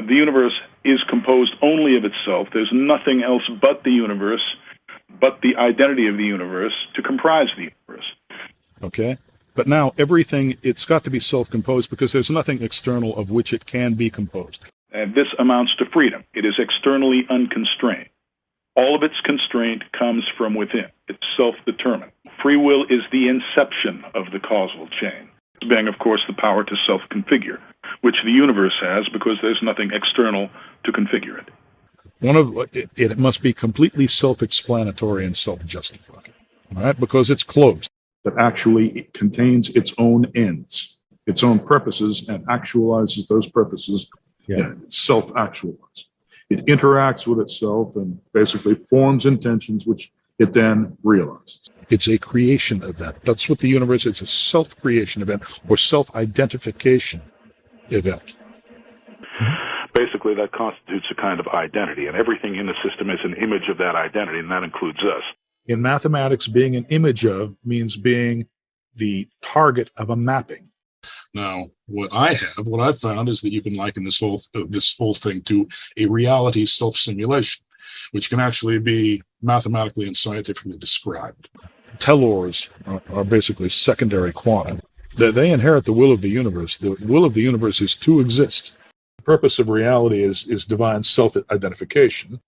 The universe is composed only of itself. There's nothing else but the universe, but the identity of the universe to comprise the universe. Okay? But now everything, it's got to be self-composed because there's nothing external of which it can be composed. And this amounts to freedom. It is externally unconstrained. All of its constraint comes from within. It's self-determined. Free will is the inception of the causal chain, being, of course, the power to self-configure, which the universe has because there's nothing external to configure it. It must be completely self-explanatory and self-justifying, all right? Because it's closed. That actually it contains its own ends, its own purposes, and actualizes those purposes. Yeah. It's self-actualized. It interacts with itself and basically forms intentions which it then realizes. It's a creation event. That's what the universe is. It's a self-creation event or self-identification event. Basically, that constitutes a kind of identity, and everything in the system is an image of that identity, and that includes us. In mathematics, being an image of means being the target of a mapping. Now, what I've found is that you can liken this whole thing to a reality self-simulation, which can actually be mathematically and scientifically described. Tellers are basically secondary quanta. They inherit the will of the universe. The will of the universe is to exist. The purpose of reality is divine self-identification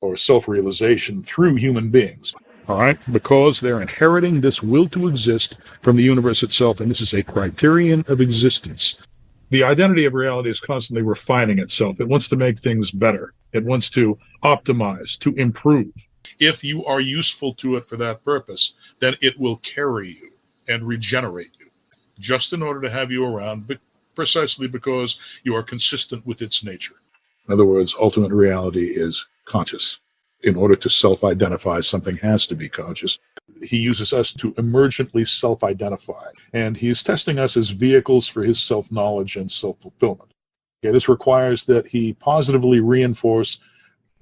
or self-realization through human beings. All right, because they're inheriting this will to exist from the universe itself, and this is a criterion of existence. The identity of reality is constantly refining itself. It wants to make things better. It wants to optimize, to improve. If you are useful to it for that purpose, then it will carry you and regenerate you, just in order to have you around, but precisely because you are consistent with its nature. In other words, ultimate reality is conscious. In order to self-identify, something has to be conscious. He uses us to emergently self-identify, and he's testing us as vehicles for his self-knowledge and self-fulfillment. Okay, this requires that he positively reinforce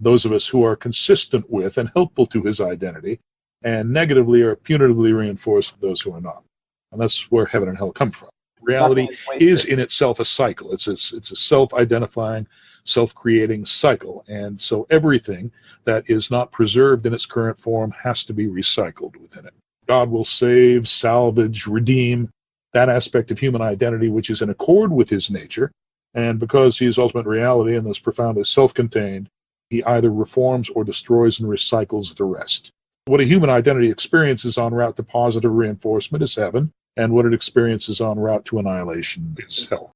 those of us who are consistent with and helpful to his identity, and negatively or punitively reinforce those who are not. And that's where heaven and hell come from. Reality is in itself a cycle. It's a self-identifying, self-creating cycle. And so everything that is not preserved in its current form has to be recycled within it. God will save, salvage, redeem that aspect of human identity which is in accord with his nature. And because he is ultimate reality and is profoundly self-contained, he either reforms or destroys and recycles the rest. What a human identity experiences en route to positive reinforcement is heaven, and what it experiences en route to annihilation is hell.